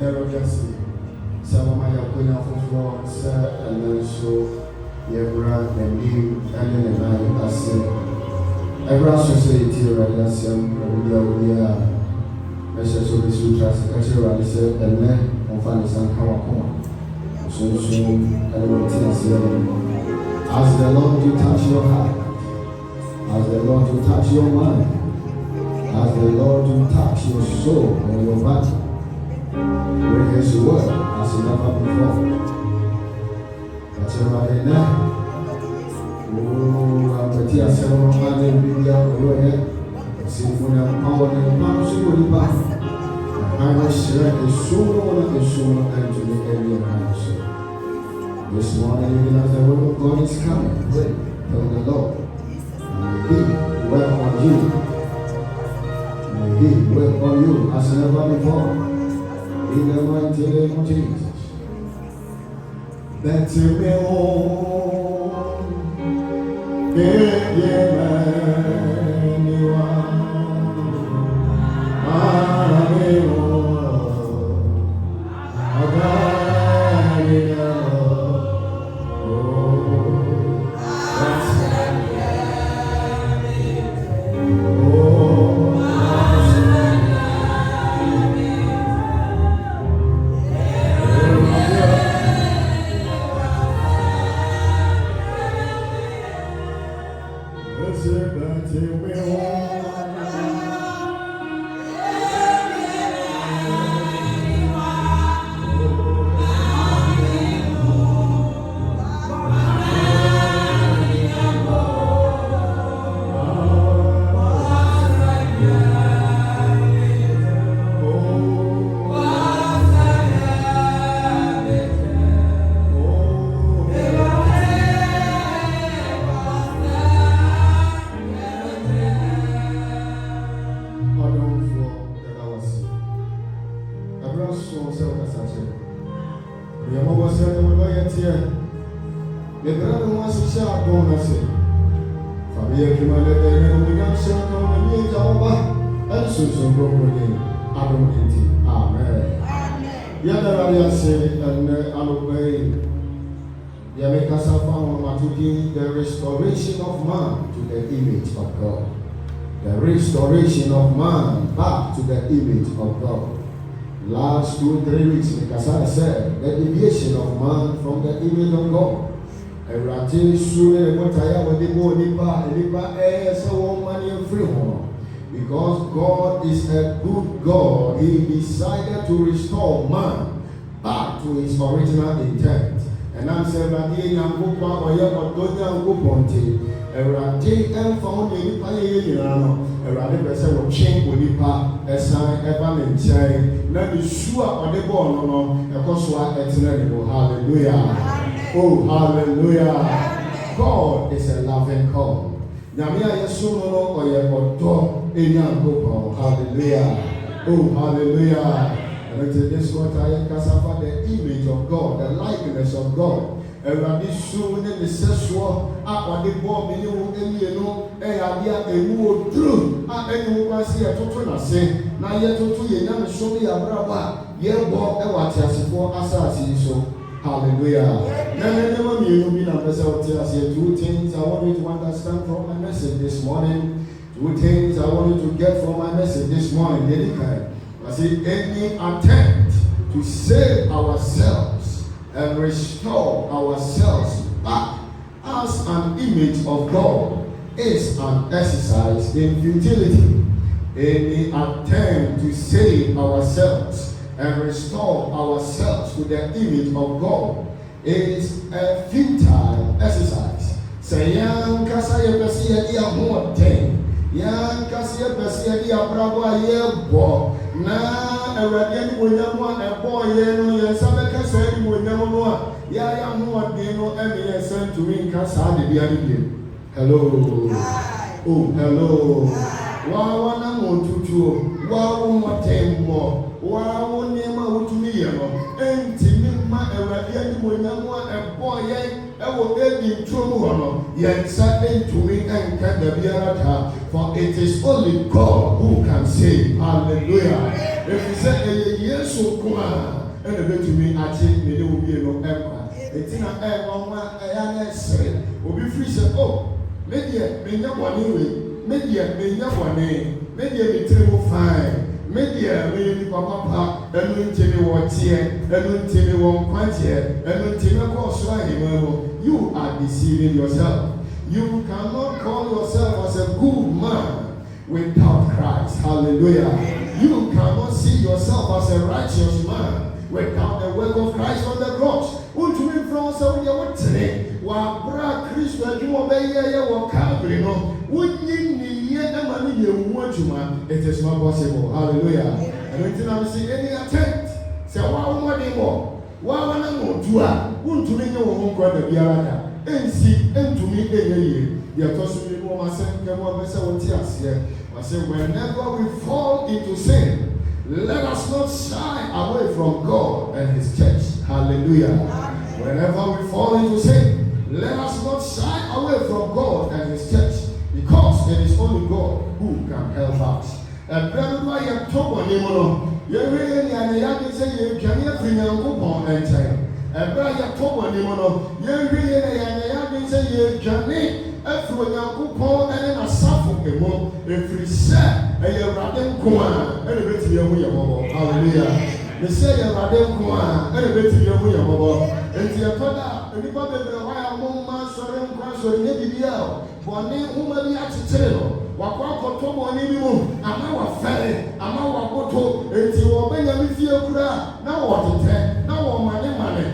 Erogasi, Samama Yakuna for Sir and so Yebra and you and I say, Ebra Society Radiation, Radia, Message of the Sutras, Actually, said, and then on Fanisan Kawakoma. So soon, everything is as the Lord you touch your heart, as the Lord you touch your mind, as the Lord you touch your soul and your body. Bring His word as never before. That's right now. Oh, I'm the teacher. I'm the Biblia. I'm Symphony of Power and Power. I will share the soul and to the area. This morning, as the word of God is coming, pray, tell the Lord. May He work on you. May He work on you as never before. In the mighty name of Jesus. That you may all the restoration of man to the image of God. The restoration of man back to the image of God. Last 2-3 weeks, because I said, the deviation of man from the image of God. Because God is a good God, He decided to restore man back to his original intent. And I'm saying that he and Gopa or Yakotonia and Goponte, a Rati and found in Payano, a Radi person will change Bonipa, a sign, a banning chain, not be sure on the bone, a Koswa eternal. Hallelujah. Oh, hallelujah. God is a loving God. Namia Yasuno or Yakoto, in Yankopo. Hallelujah. Oh, hallelujah. And this what I can the image of God, the likeness of God. And when this soon in the sexual, on the bomb, you know, a move through. And you can see a total say, now yet to you, now show me a brava. Yeah, walk the waters for assassin. So, hallelujah. Never you mean a vessel. Two things I want you to understand from my message this morning. Two things I want you to get from my message this morning. I see any attempt to save ourselves and restore ourselves back as an image of God is an exercise in futility. Any attempt to save ourselves and restore ourselves to the image of God is a futile exercise. Say, young Cassia Bessia, dear more thing. Young Cassia Bessia, dear bravo, yeah, na Arabian Winama and boy, and Sabaka said, Winama, Yaya Moadino, and he sent to me Casadi the other day. Hello. Oh, hello. Wow, one more to two. Wow, one ten more. Wow, Nema to me, and Timima Arabian Winama and boy, I will get in trouble. Yet Sunday to me and can the Biarata, for it is only God who can save. Hallelujah. If you say yes, so come and a bit to me, I think there will be no empire. It's in a one will be free. Say, oh, maybe one anyway, maybe one name, maybe a table fine. Maybe maybe papa and don't tell me what here, and don't tell me one quite here, and don't tell me what's right. You are deceiving yourself. You cannot call yourself as a good man without Christ. Hallelujah. You cannot see yourself as a righteous man without the work of Christ on the cross. Won't you be from some what today? While Bra Christ, you obey your Calvary, no, wouldn't you? It is not possible. Hallelujah. And until I see any attempt, say, wow, what more? Wow, I know to won't to make your home brother be a and see, and to me, any year. The apostle will myself come on, Messiah here. I say, whenever we fall into sin, let us not shy away from God and His church. Hallelujah. Whenever we fall into sin, let us not shy away from God and His church. Because it is only God who can help us. And brother, why you talk on him? You really and the young say you can bring a coupon and time. And brother, you talk on him. You really and the young say you can if you are coupon and a suffer if you say a radin coin and a bit of your hallelujah. They say a radin coin and a bit of your mobile. And the other, anybody why a woman sorry, or maybe Bonnie, whom I had to tell, Wako Tomo Nimu, Amawa Ferry, Amawa Boto, and you obey a Mithia Kura, now what it now money,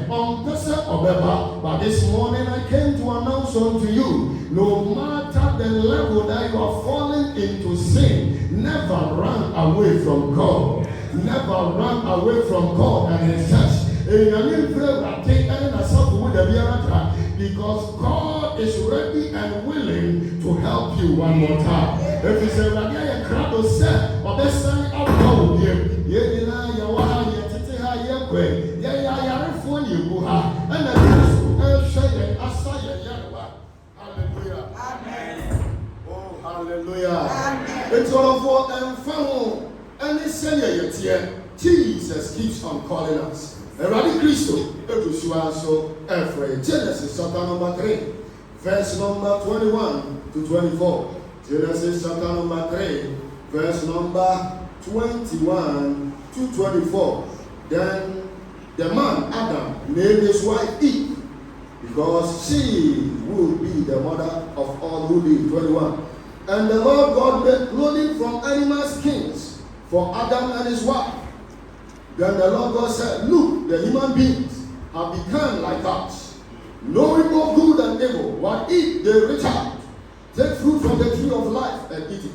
on Pesa Obeba. But this morning I came to announce unto you, no matter the level that you are falling into sin, never run away from God. Never run away from God and His church. Because God is ready and willing to help you one more time. If you say, "Radia, you crowd yourself," or "Let's sign up for you," you know, you are here to tell her you're great. Yeah, phone you go and the share hallelujah. Amen. Oh, hallelujah. Amen. It's all for and found and they say yet here. Jesus keeps on calling us. Eradi Christo, so every Genesis chapter number 3, verse number 21 to 24. Genesis chapter number 3, verse number 21 to 24. Then the man Adam named his wife Eve, because she would be the mother of all who live. 21. And the Lord God made clothing from animal skins for Adam and his wife. Then the Lord God said, look, the human beings have become like us, knowing both good and evil. What if they reach out, take fruit from the tree of life and eat it?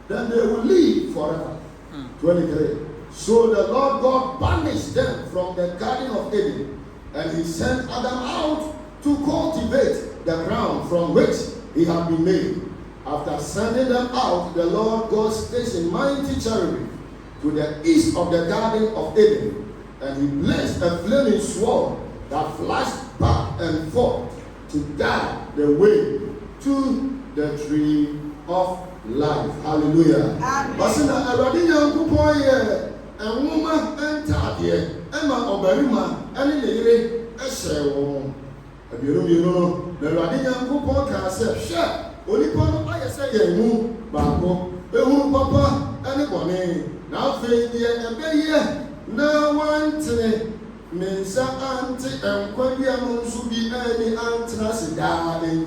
Then they will live forever. 23. So the Lord God banished them from the Garden of Eden, and He sent Adam out to cultivate the ground from which he had been made. After sending them out, the Lord God stationed mighty cherubim to the east of the Garden of Eden, and He placed a flaming sword that flashed back and forth to guard the way to the tree of life. Hallelujah. And woman enter here, Emma Oberima, and the Eshe. You know, the Radian coupon can say, share, only one I say, you Bako, Papa, anybody. Now, now one today, Mensa Auntie and Quabian should be any antennas darling.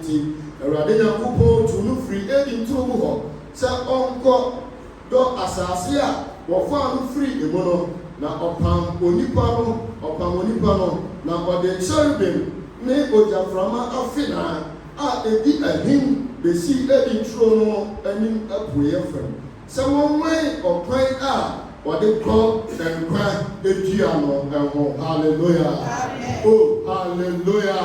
A Radina Kupo to look free aiding to Muho. Sir Uncle, do Assasia, or found free the mono, now upon Onipano, now for the cherubim, Neighbor Frama Afina, a him, the sea aiding trono, and in a prayer friend. Some way or pray what they call and cry the piano. Hallelujah. Amen. Oh, hallelujah.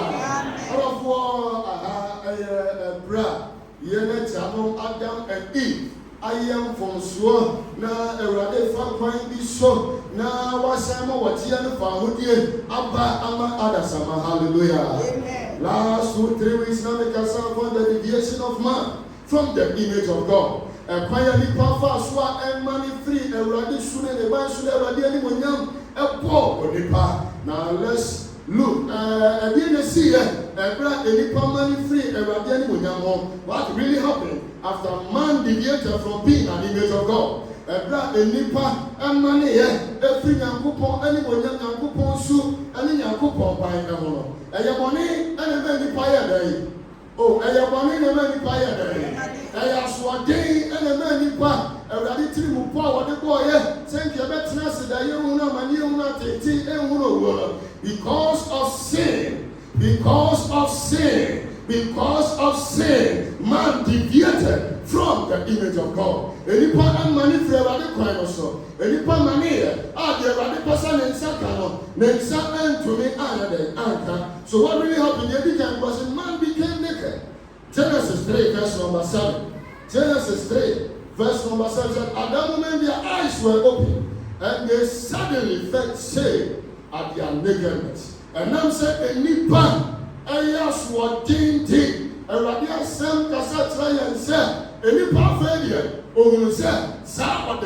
Adam and Eve. I am from Swan. Now, a rather far point be so. Now, what's what you found here? Abba, Ama, Adasama. Hallelujah. Amen. Last 2-3 weeks, now, the castle upon the deviation of man from the image of God. kwaya nipa fa so a money free Eradi sune ne ban sune Eradi ani monyam epo nipa. Now let's look at the see nipa money free Eradi ani monyam. What really happened after man deviated from being an image of God? Nipa money every Yankupon any monyam Yankupon su any Yankupon by Ehono. Ayaboni and a nipa day. Oh, ayaboni never nipa day. Ayaswade and a man nipa. Eradi trimu power the boy. Thank you better say that you will not because of sin. Because of sin, man deviated from the image of God. Anypa and money for Eradi coin also. Anypa money, the Eradi person in Sakano, Nensa and to me anchor. So what really happened here was a man became naked. Genesis 3, verse number 7. Genesis 3, verse number 7 said, at that moment their eyes were open, and they suddenly felt shame at their nakedness. And now said, Nipa. Ayas what ding a radia sam casatra and said, any failure, or will say, Sabbath,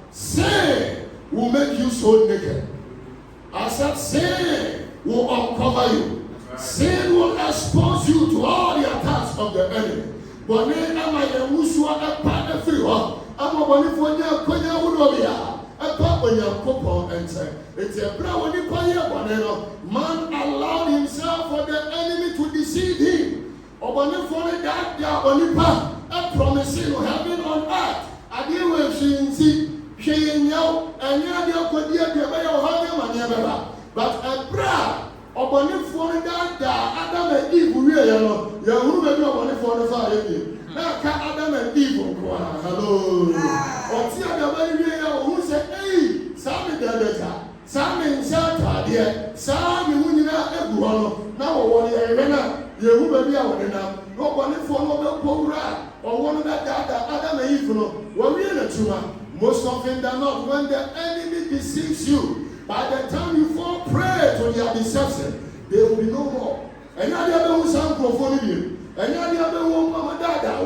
say will make you so naked. I said, sin will uncover you. Sin will expose you to all the attacks of the enemy. But then am I a Musua a partner free one? I'm a one for your Konya Udobia. A papa Yankopon and say, it's a brown man allowed himself for the enemy to deceive him. Or when you follow that, they are only a promising heaven on earth. I deal with she in you, and you could hear the way of having but a bra, or when you follow that, Adam and Eve, you're who may be on the 45. Now, Adam and Eve, hello. Or see the way who say, hey, Sammy Delta, Sammy in Santa, dear, Sammy Munina, everyone. Now, what you will be out enough. No one for no Pora, or one of that Adam and Eve, were we in a tumor. Most often than not, when the enemy deceives you, by the time you fall prey to their deception, there will be no more. And now the other one's unprophonic. And now the other one, Mama Dada,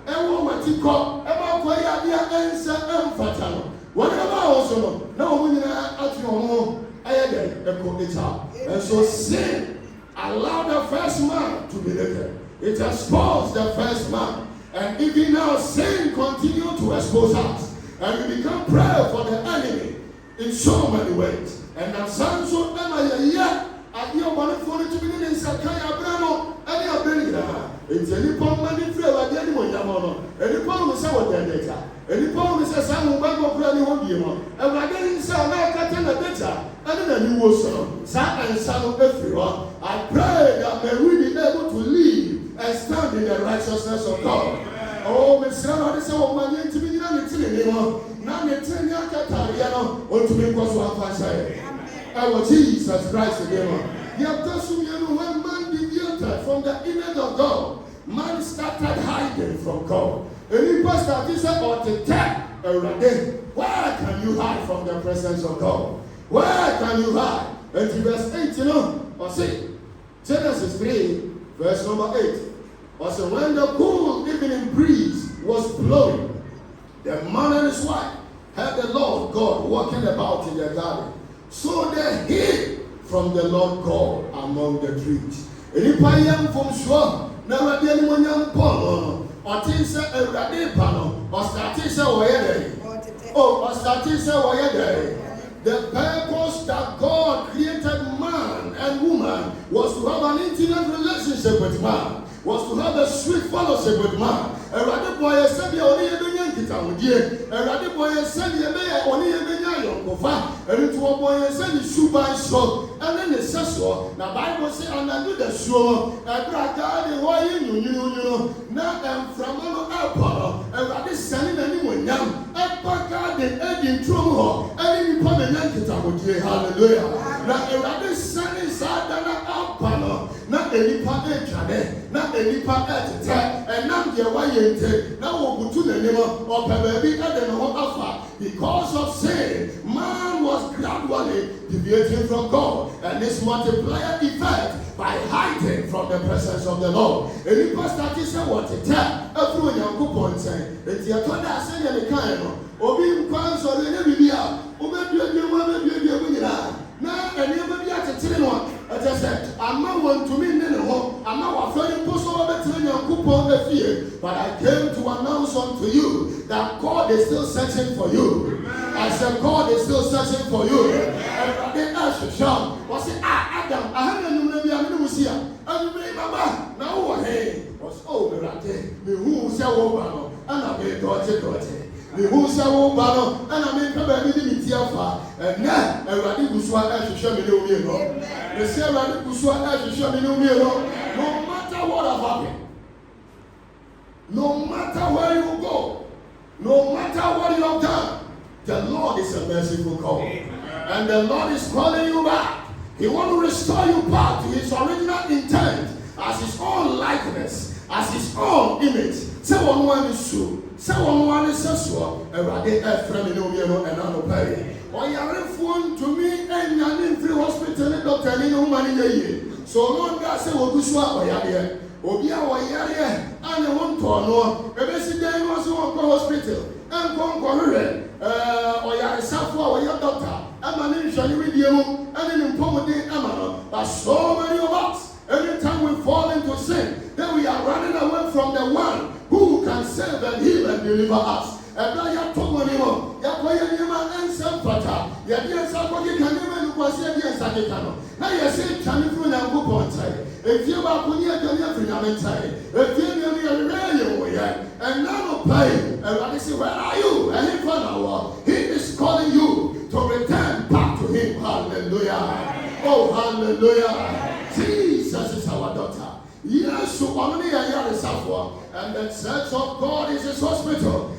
and woman Tico, about where the answer and fatal. Whatever also, no women at your home, I had a coach out. And so sin allowed the first man to be naked. It exposed the first man. And even now, sin continues to expose us. And we become prey for the enemy in so many ways. And now, Sanso, I hear one for it to be in Sakaya Brano, and they are bringing her. It's any pound money free like anyone, Yamono. Any pound is our data. Any pound is a son who went over anyone, you know. And I didn't say, I can't tell a better. And then you also, son and son of everyone. I pray that may we be able to live and stand in the righteousness of God. Oh, Miss Sarah, this is what my name to be done. It's in the now it's in your Catariano, or to make us one fashion. Our Jesus Christ again. You have to assume when man deviated from the image of God, man started hiding from God. And he started to attack already. Where can you hide from the presence of God? Where can you hide? And in verse 8, or say, Genesis 3, verse number 8. Or say, when the cool evening breeze was blowing, the man and his wife heard the Lord God walking about in the garden. So they hid from the Lord God among the trees. Anypa yam from sure, never be anyone young Paul, or Tinsa a Radipano, or Statisa Wayade. Oh, or Statisa Wayade. The purpose that God created man and woman was to have an intimate relationship with man, was to have a sweet fellowship with man. A Radiboy said, you only a billion guitar, dear. A Radiboy said, you may only a billion kofa, and into a boy said, you shoe by shop, and then the sessor. Now, Bible said, and I do the show, and Bragadi, why you know, now I'm from an alcohol, and Radis sending anyone young, and Bagadi, and in trouble, and in permanent guitar, dear. Hallelujah. Na Ewurade sane saa da na aba no na enipa etwane na enipa etete enam de wayɛ nte na wobutu n'anim ɔpɛ baabi ɛde ne ho afa. Because of sin, man was gradually deviating from God, and this multiplier effect by hiding from the presence of the Lord. Enipa started say what it every Onyankopɔn nsɛn eti ɛtɔ da ase yɛ ne kan no obi nkwan so ne bibia obeduadua mu abeduadua mu nyinaa na enipa bi atetere no ɛtɛ sɛ ama wɔntumi ne ho ama wafɛn mpo so ɔbɛtena Nyankopɔn afie. But I came to announce unto you that God is still searching for you. I said God is still searching for you. Everybody else should shout. Was it Adam? I had a new name. I didn't see him. And you made my man. Now hey was over that day. Me who say over and I made daughter. Me who say over and I made baby didn't tear. And now everybody who's one else should show me no me. They say everybody who's one else should show me no me. No matter what has happened. No matter where you go, no matter what you have done, the Lord is a merciful God. And the Lord is calling you back. He wants to restore you back to his original intent as his own likeness, as his own image. Say one is true. Say one is sexual. And rather a friend in Obiano and Anno Perry. Or you are phone to me and you're in free hospital and doctor in no money. So long as say what you swap or you're Obia wa yare ane won to no ebesi dan no so won ko hospital en ko hwehwe oyare safo a oyɛ doctor ama ne nhwani widie mu ane ne mpomode ama no. But so many of us, every time we fall into sin, then we are running away from the one who can save and heal and deliver us. Ebra ya tomoni mo ya koye nyema ensem pata ya die sa ko ki kanema nu kwase die sa ke kano na ye se twani fru na Nyankopɔn ntai efie ba ko ni adwani afri na mentai efie ni ye reye wo ye and now no pay. Everybody say, where are you? And he found he is calling you to return back to him. Hallelujah. Oh hallelujah. Jesus is our daughter. Yes, only a year is and the church of God is his hospital.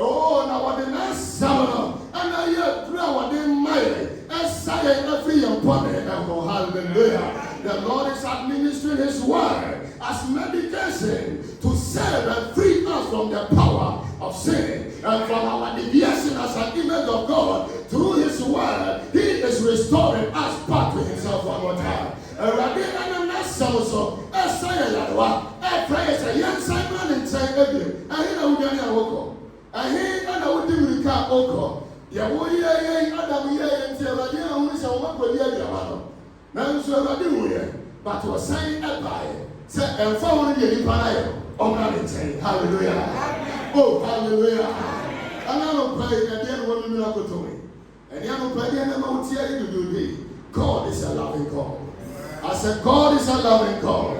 Oh, now what the next summer, and I hear through what they might, and say every important. Hallelujah. The Lord is administering his word as medication to save and free us from the power of sin and from our deviation as an image of God. Through his word, he is restoring us back to himself one more time. But was saying say and found the hallelujah. Oh hallelujah. And I don't pray at the end of miracle to me. And I don't pray the end of to do. God is a loving God. I said God is a loving God.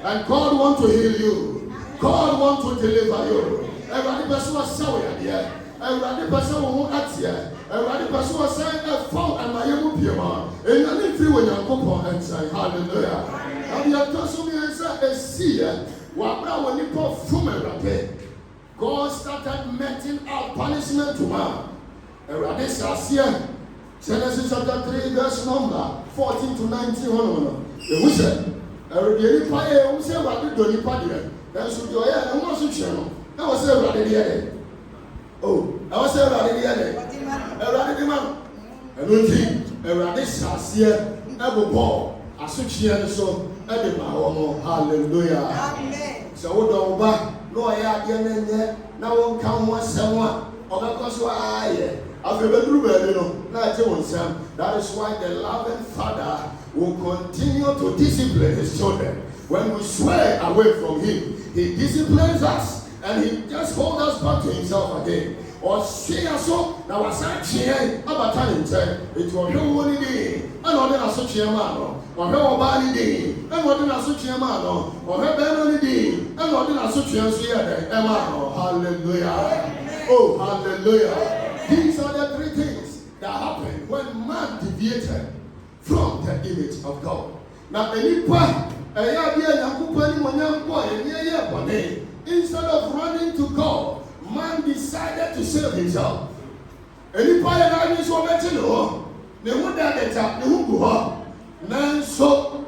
And God wants to heal you. God wants to deliver you. Every person was sorry here. Every person who acts here. Every person was saying a fault and my young people. And I need to when you go and say hallelujah. And you have told me and said a seer. When you put from a God started meting out punishment to man. Every day Genesis chapter 3 verse number 14 to 19. The wizard, every fire, who said what did you party? That's what you are, and what's the channel? I was there right there. Oh, I was there right there. A radical man. And no thing, a radical here, ever ball, a switch here, so, every hour, hallelujah. Amen. So, don't back, no, I had yet, now won't come one someone, or because you are here. That is why the loving Father will continue to discipline his children. When we swear away from him, he disciplines us and he just holds us back to himself again. Or she also, now was saying about time, it was no one day, and what a such a man, or her body day, and what a such a man, or her belly day, and what a such a man. Hallelujah. Oh, hallelujah. These are the three things that happen when man deviated from the image of God. Now, instead of running to God, man decided to save himself. Any fire that is what better no. They would that the tap, the who go. Nan so,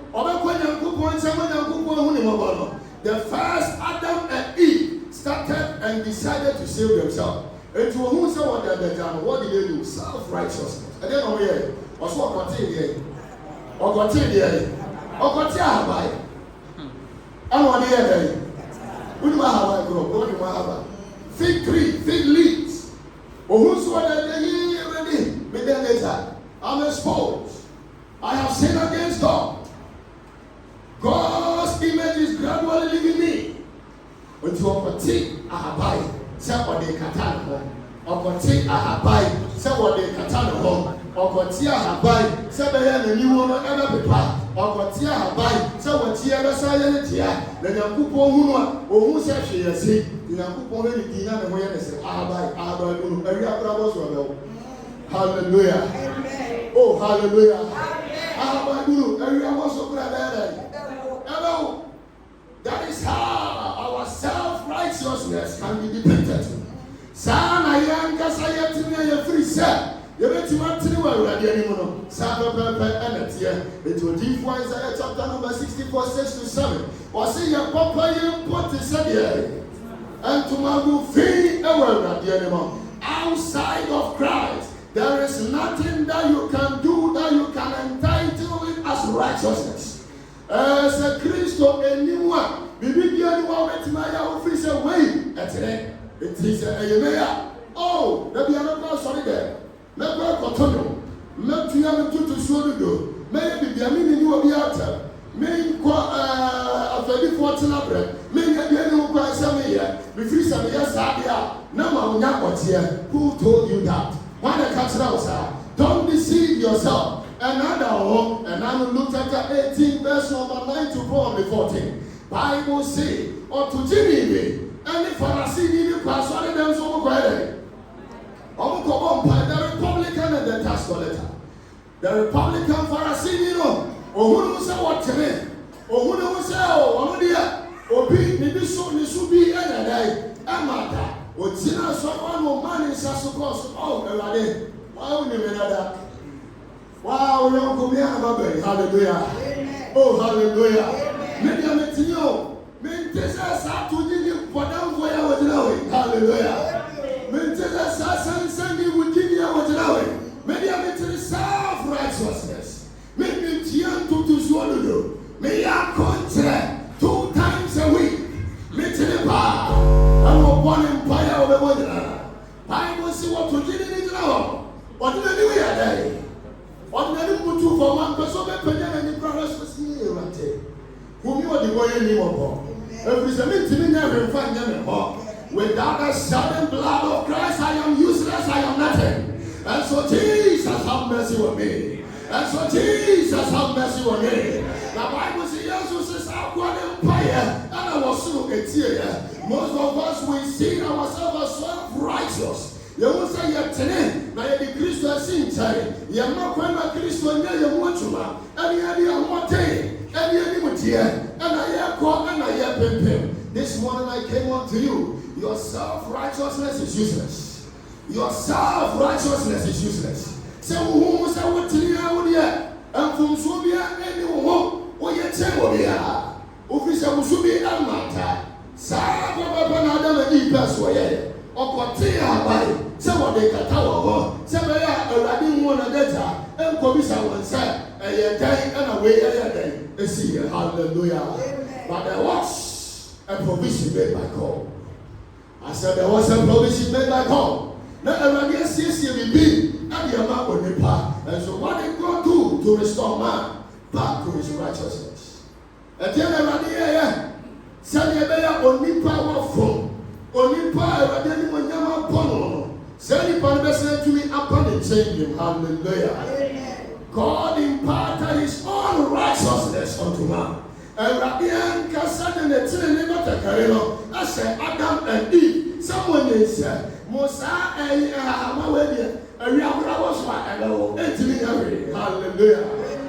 the first Adam and Eve started and decided to save themselves. And to whom say what they done, what did they do? Self-righteousness. I don't know where. Also, what continue. Or continue. Or continue. I'm on the other. What do I have? What do I have? Fig tree, fig leaves. Or who's what they already? But then later, I'm exposed. I have sinned against God. God's image is gradually leaving me. Until I continue, I have buy. Say what they can't home. Or continue, I have buy. Say what they can't home. Or continue, I have buy. Say the new one ever be part. Or continue, I have buy. Say what you ever say in here. Then you coupon who says she is sick. You have coupon in the dinner and when you say, I have buy. Every other was well. Hallelujah. Oh, hallelujah. That is how our self-righteousness can be depicted. Sana yanga sayati na free set. You bet you want to know where the animal. Saba it will give Isaiah chapter number 64, 6-7. Or say your papa you put the said and to my feet away the animal. Outside of Christ, there is nothing that you can do that you can entitle it as righteousness. As a Christo, anyone, be anyone with my office away at it is a oh, there be another sorry there. Never continue. Not to have to show you. Maybe the meaning you will be out. May a very fortunate bread. May be anyone who has some here. Before some years, no one here. Who told you that? When I catch it don't deceive yourself. Another home, and I will look at 18, verse number 9 to 14. Bible say, or to Jimmy, and if I see you pass one of them so quietly. The Republican and the tax collector. The Republican Pharisee, or who say what to me, or who say, oh, dear, or be maybe so, this should be any day, Amata. Otina someone will manage as supposed to everybody. Why would you mean that? Wow, we don't come here about it. Hallelujah. Oh, hallelujah. Maybe I'm at you. Maintain us up to you for them for your way. Hallelujah. Maintain us and send you with you what you know. Maybe I'm at self-righteousness. Maybe it's young to swallow. May I contract 2 times a week. Meeting the bar. I'm one empire of the world. Bible see what to do in now. What do they do here? What do they put you for one person? And the brothers was here. Whom you are the way anymore. Every meeting never find them. Without the sudden blood of Christ, I am useless, I am nothing. And so Jesus have mercy on me. And so Jesus have mercy on me. The Bible says, Jesus is our one empire. And I was so here. Most of us, we see ourselves as self-righteous. You will say, you're telling, now you're the Christian sin. You're not going to Christian, you're want to. And you're one thing. And you're here. And I am called, and I am pimping. This morning I came on to you. Your self-righteousness is useless. Your self-righteousness is useless. Say, who say what to you? And from Subia, anyone, or your temple, Officer Musubi and Mata. Sa Papa Adam and Epas way. Or Cotia by some of the Catawba. Some already one a data. And Commissioner one said, a year day and away a day. See, hallelujah. But there was a provision made by God. I said there was a provision made by God. Now everybody sees you be and your man will be part. And so what did God do to restore man back to his righteousness? And then everybody here, send your bear only powerful. Only power everybody when you are born. Send the person to me upon the change him. Hallelujah. God imparted his own righteousness unto man. And Rabbian Kassan and the Trinity of the Carino, I said Adam and Eve. Someone is Mosa and Hamawedia, and Yabrawas, and hallelujah.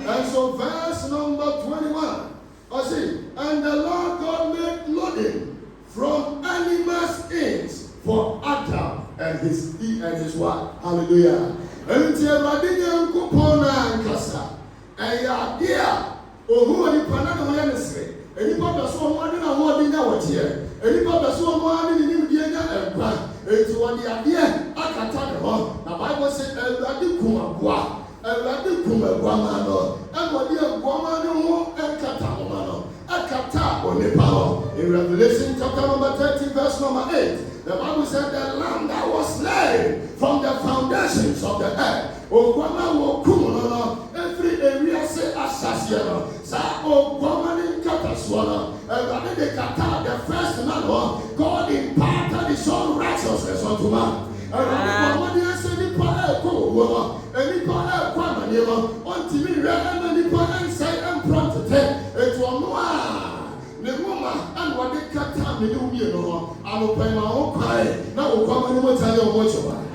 And so, verse number 21, I see, and the Lord God made clothing from animal skins for Adam and his wife. Hallelujah. And tell my dinner coupon and cassa. And ya dear, or who are the Panama Wednesday? Any papa so one in a morning out here. Any papa so one in New Diana and Grand. It's one the idea. I can't tell you. The Bible said, Eladi Kumagua, Eladi Kumaguamano, and what dear Guamano and Catamano, a Cata on the power. In Revelation chapter number 30, verse number 8, the Bible said, the lamb that was slain from the foundations of the earth. O Guama will come every area say Assassin. Sa O Guamani Cataswana, and the Kata, the first man, God imparted his own righteousness unto man. And Guamani said, Nipa Eko, and Nipa Quamanima, until me, and Nipa and say, and prompted it was noir. The woman and what they cut down the new year, I will pay my own pie. Now, Guamani will tell you what you want.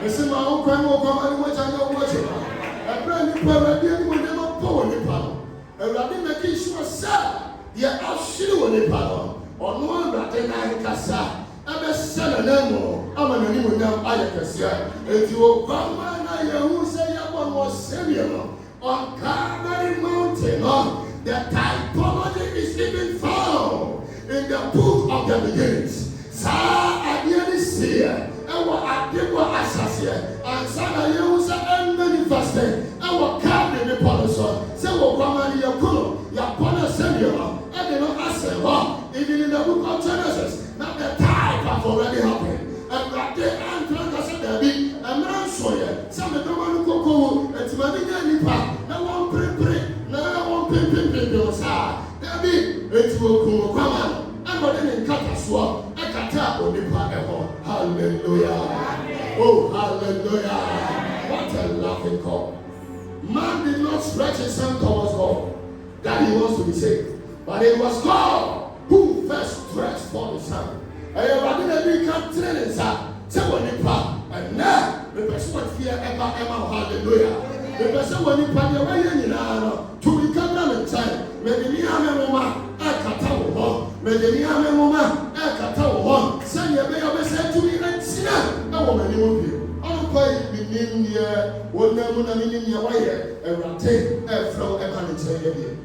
I say my own crime will come and watch I know what you are. A brand new paradium will never pour in the panel. A rabbit making sure, sir, the outshore in the panel. Or no one that then I cassa. I'm a son and no. I'm an animal now. I can see if you will come and I will say one was Samuel on Calvary Mountain. The typology is even found in the book of the beginnings. Sir, I didn't see it. I did what I said, and Sana use and manifested. I will carry the policy. Say, well, Ramani, your Kuno, your Pona Samuel, and they don't ask them, even in the book of Genesis, now the type have already happened. And that day, and Frank said, there be a man so yet. Some of the one who go, it's Madina Nipa, no one print, no one print, there be, it will come on. And what then in Kataswa, I can tell the part. Hallelujah. Oh, hallelujah. What a laughing call. Man did not stretch his hand towards God that he wants to be saved. But it was God who first stretched for his hand. And I didn't become training, sir. So when you pop, and now the person would fear ever, hallelujah. The person when you pop your way in to become down in time. Maybe me, I'm a woman, I can't tell. Maybe I'm a woman, I can't tell. Send your baby said to me, and see that woman you will be. I'll quite be named here, one woman in your way, and I'll take a flow ever in Taylor.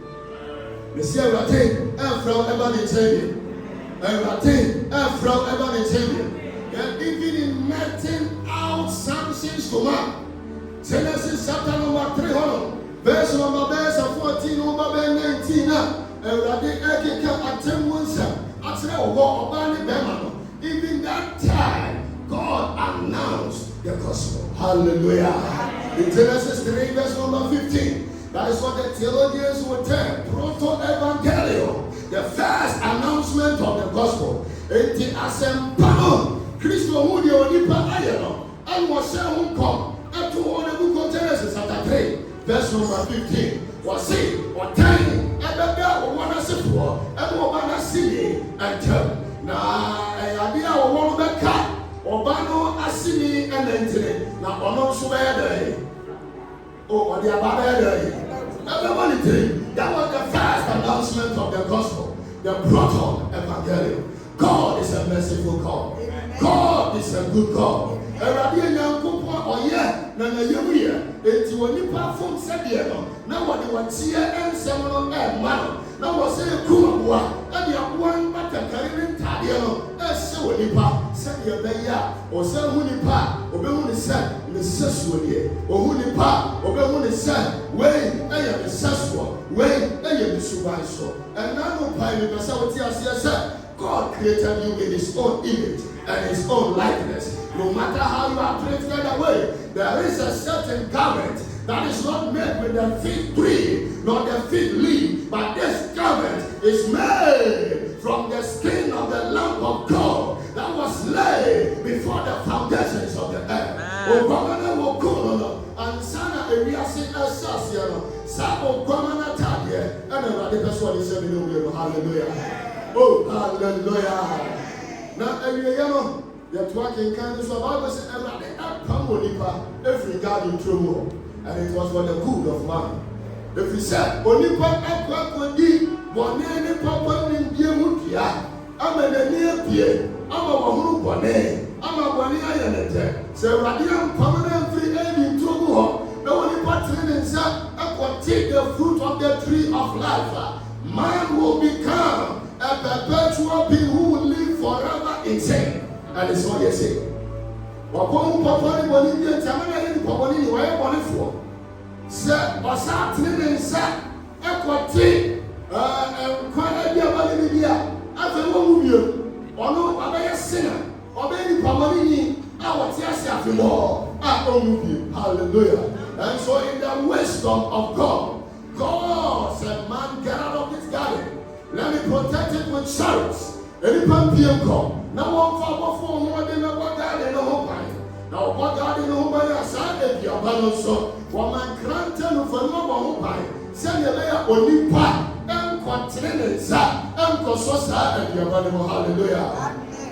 Monsieur Ratin, a flow ever in Taylor. And Ratin, a flow ever in Taylor. And even in netting out Samson's command. Genesis chapter number 300, verse number 14, number 19. And Ratin Ekeka Atemunsa, Atre War Obani Bemano. Even that time, God announced the gospel. Hallelujah. In Genesis 3, verse number 15. That is what the theologians would term proto-evangelium, the first announcement of the gospel. In the assembly. Christo who the Onipa Ayano, and was saying, come, and to one the book of Genesis chapter 3, verse number 15, was say, or 10, and the girl will want to sit for, and will want to see and tell. Now, I idea of one of the cat, or Bano Asini and then now, Ono Subede, or the Abade, everybody, that was the first announcement of the gospel, the proto-evangelium. God is a merciful God. God is a good God. Eradi Nyankopon oye na na yemuye enti woni platform said no na wode watie ensem no e ma na wo se kumaboa e dia wan batakare ne tade no e se woni pa said ye be ya o se hu ni pa obehu ni se ne sesuo die o hu ni pa obehu ni se we e ye ne sesuo we e ye ne suban so and na no pa ni pesa wo ti ase se God created you in his own image and his own likeness. No matter how you are treated away, there is a certain garment that is not made with the fig tree, nor the fig leaf, but this garment is made from the skin of the Lamb of God that was laid before the foundations of the earth. And Sana Eriasi Assasiano, Sabo Gomana Tadia, and another person is saying, hallelujah. Oh, hallelujah. Now, every year, the twerking kind of Bible says, every God in trouble, and it was for the good of man. If he said, Onipa Aquaquadi, Bonani Papa in Diamutia, I'm a near Pierre, I'm a Wahoo Bonnet, I'm a Bonnie Ironette, so Radium Pamela and it's what you say. Wakon papa ni boni bi entamana ye ni papa ni wa ye boni fo. Se osa tene ne nsa ekoti kwa dia ba ni bia afa wo mu bio. Ono abaya sinner. Obey the papa ni wote ase afimo omu bio. Hallelujah. And so in the wisdom of God said, man, get out of this garden. Let me protect it with chariots. Any pampium come. Now one for more than a garden no home. Now what garden no home aside if you are so one man granted for no home. Send your layer Olimpa and continents and Kososa and your hallelujah.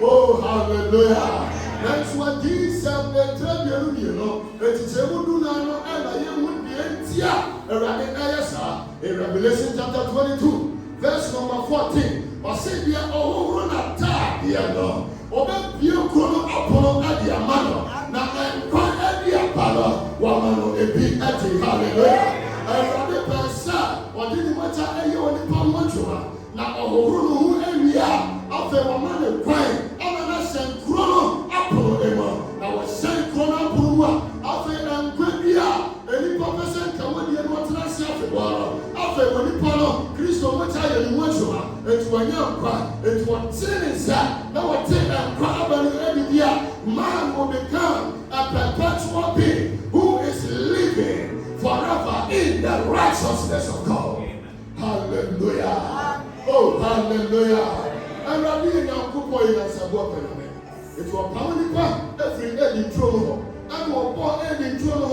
Oh, hallelujah. That's what Jesus said. You know, it's a good no, and I would be in Revelation chapter 22, verse number 14. Or say, dear, oh, run a tag, dear, no. Obey you, Chrono Apollo, at the Amano. Now, I'm quite at the Apollo, woman, a big at the hallelujah. And Rabbi Pasa, or didn't matter, and you only palm one. Now, oh, who we are, after a woman crying. Chrono Apollo, now was sent Chrono Apollo, after an Quabia, any professor can win the Montana Safi, after when you follow Christo Mataya in Washua, and to a young cry, and to a sin that, now I take a crab and every year, man will become a perpetual being who is living forever in the righteousness of God. Hallelujah. Oh, hallelujah. And Rabbi Yankupo is a woman. It was powerful every day in trouble, and was born in trouble.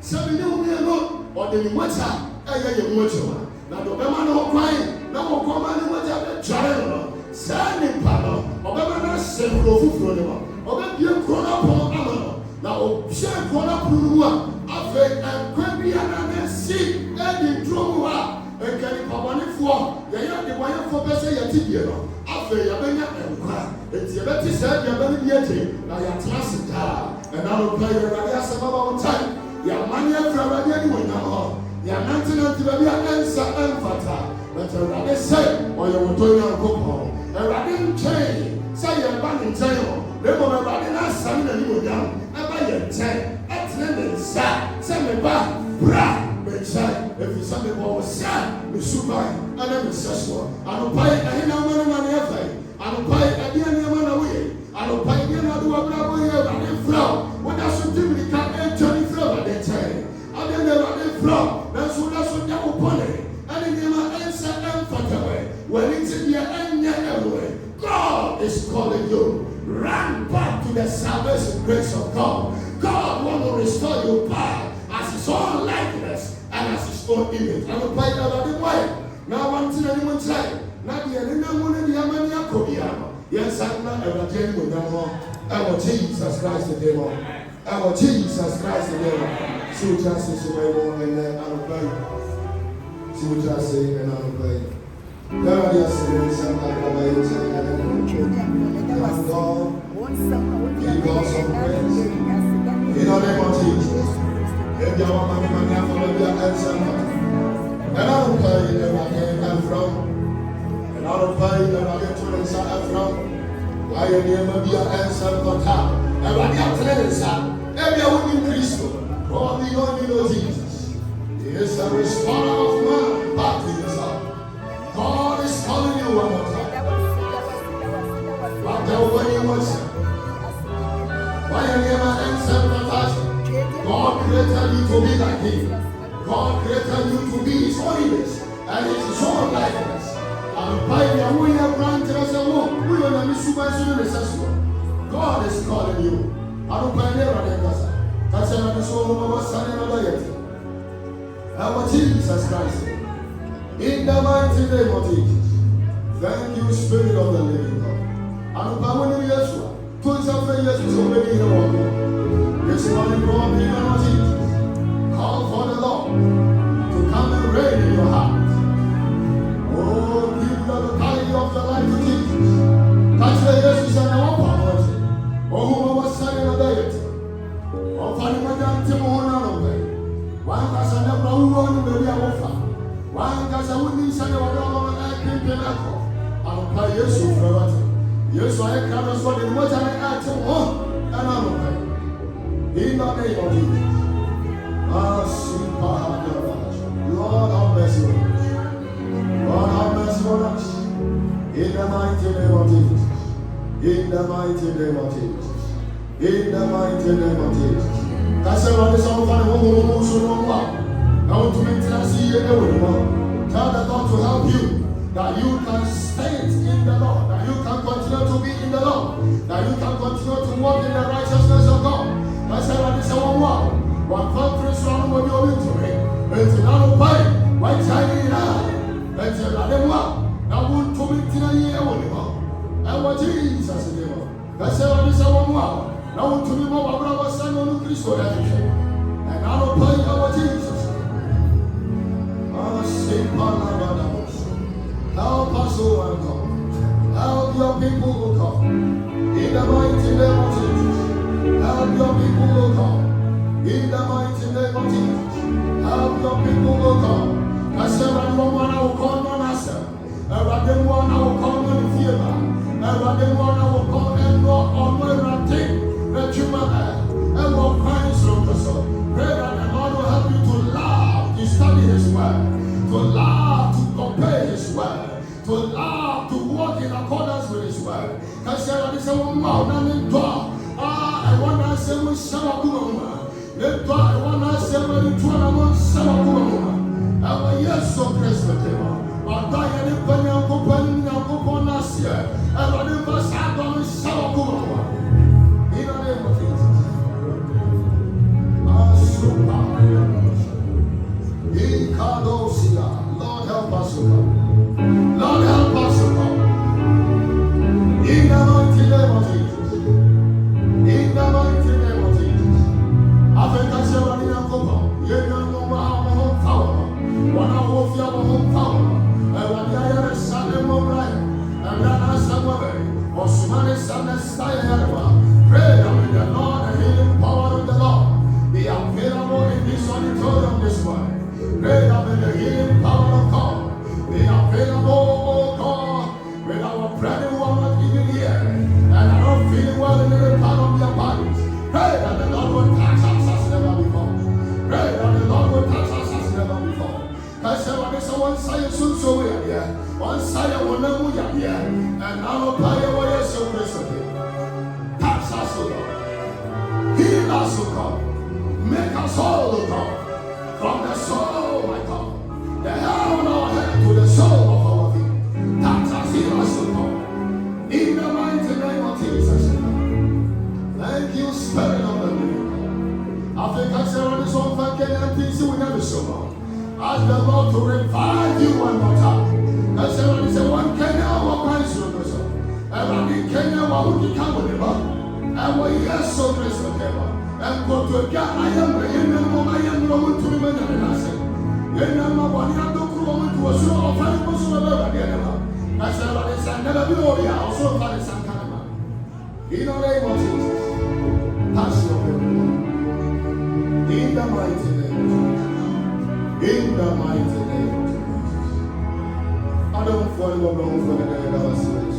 7 years alone, or the Mucha, a Mucha. Now the woman who crying, now will come and watch a child, standing panel, or Bemana several food, or maybe you grown up on Amano. Now, share grown up on after and Quabian and see and in trouble. And can you come on it for? They are the one for Bessie Yatibio. After Yabena and Cra, it's your better said Yabena. Now you're classic, and I will play your Radiasa about time. Your money after Radian will now. Your 1990 answer and fata. But your Radi said, or you will do your couple. A Radian chain, say your banning tail. Remember Radina, son, and you will down. And by your 10, at Lendon, send me back, bra. If you send me more, sir, the super, and then the sexual. I don't buy any money every. I don't buy any money away. I don't buy any other and flow. When I should do, we can't enter the flow at that time. I then never let flow. That's what they will put it. And then they will answer and fuck away. When it's in your end, everywhere. God is calling you. Run back to the salvation grace of God. God wants to restore you back as his own likeness. And as his own image. I will buy that other way. Now one thing anyone try. Now the other one in the Amania Kobiano. Yes, I'm not ever genuine no more. I will Jesus Christ the devil. I will Jesus Christ the devil. See what I say, so and then I will buy. See what I say, and I will buy. There are the assailants and I will buy it. And God, give God some praise. In the name of Jesus. If you want money, I'm going to be an answer. And I don't pay you where I came from. And I don't pay you where I get to inside from. Why you never be an answer for time? And when you are telling us, every one in Christ, all the only know Jesus. He is a restorer of man back to himself. God is calling you one more time. But the way you want to. Why you never answer for time? God created you to be like him. God created you to be his own image and his own likeness. And by the way you branch as a woman, we will not be God is calling you. I don't buy never that's another soul of us and another yet. Our Jesus Christ. In the mighty name of Jesus. Thank you, Spirit of the living God. I don't buy when you Yeshua. 27 years is already in the world. This morning, Lord, in the name of Jesus, call for the Lord to come and reign in your heart. Oh, give the totality of your life to Jesus. Touch the Jesus and our power. Oh, who was saying a day? Oh, Father, my God, Timon, one person never won the real offer. One person wouldn't send a dollar and I can't pay that. I'll pay you forever. Yes, I can't respond in what I add. In the mighty name of Jesus. In the mighty name of Jesus. In the mighty name of Jesus. That's why this one for the whole so long. I want to maintain see you everyone. Tell the Lord to help you, that you can stay in the Lord, that you can continue to be in the Lord, that you can continue to walk in the righteousness of God. That's why this one conference round will be to me. It's not a fight. Why Chinese now? It's a lot of work. Now won't to me till a year anymore. And what Jesus is able. That's why this one wow. Now to me more brother son on Christo. And I don't pay our Jesus. Help us, O God. Help your people, O God. In the mighty name of Jesus. Help your people, O God. In the mighty name of Jesus. Help your people, O God. I said, everyone I will call on us. Everyone I will call on fear. Everyone I will call and on everything that you might have. And what Christ wrote us up. Pray that the Lord will help you to love, to study His word, to love, to obey His word, to love, to walk in accordance with His word. Because there is a woman named God. I want to say, we shall go. Let God, I want to say, we shall go. Our yes, so Christ, but I am the Panya Kupana Kuponasia, and I never sat on the Shalaku. In the name of Jesus. Lord help us, O God. Lord help us, O God. In the mighty name of Jesus. In the mighty name of Jesus. I think I said, "What did I come on? You don't know how my home power. One hour of your home power. And when I had a son and one right, and then I said, or Sumani Son and Style, pray that with the Lord, the healing power of the Lord be available in this auditorium this morning. Pray that with the healing power of God be available, oh God, with our brother who are not even here and are not feeling well in every part of their bodies. Pray that the Lord will touch us as never before. Pray that the Lord will touch us as never before. Because one side so we are here, one side will never be here, and now fire will so present. Touch us, O Lord. Heal us, O God. Make us whole, O God. From the soul, my God, the hair on our head to the soul of our feet. Touch us, heal us, O God. In the mighty name of Jesus. Thank you, Spirit of the living God. I think I said on this one, thank you, and things we never saw. Ask the Lord to revive you one more time. I said when he said one Kenya, one Christ will go so. And when in Kenya, one would come with him. And when yes, so Christ will come. And go to a guy, I am the woman to remain in the nation. You know, one young woman to a show of five person about the animal. I said, but it's never be over here, also for the San Canama. In the name of Jesus, touch your people. In the mighty name of Jesus. In the mighty name of Jesus. I don't follow along for the day that was serious.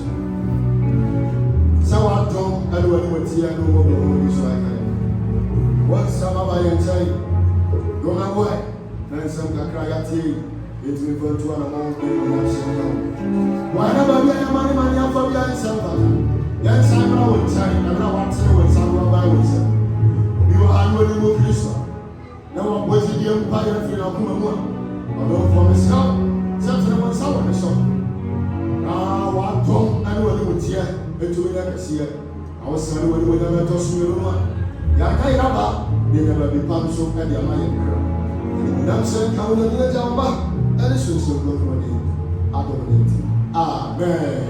So I don't, and when we see I know what the Holy Spirit. What's some of my time? Don't know why. Then some can cry at you. It's me for 2 and a month. Why never be a money for the answer? Yes, I'm not with time, and I want to say what someone by with you. You are with the Christian. Now I'm waiting the empire for your woman. Although for myself, something was sour the song. Ah, what don't I know what here? But to never see it. I was saying when we never toss me one. Yakayaba, they never be pumped so at the Amayan girl. And I'm saying, come with a little jump, and it's so good for me. I don't need it. Amen.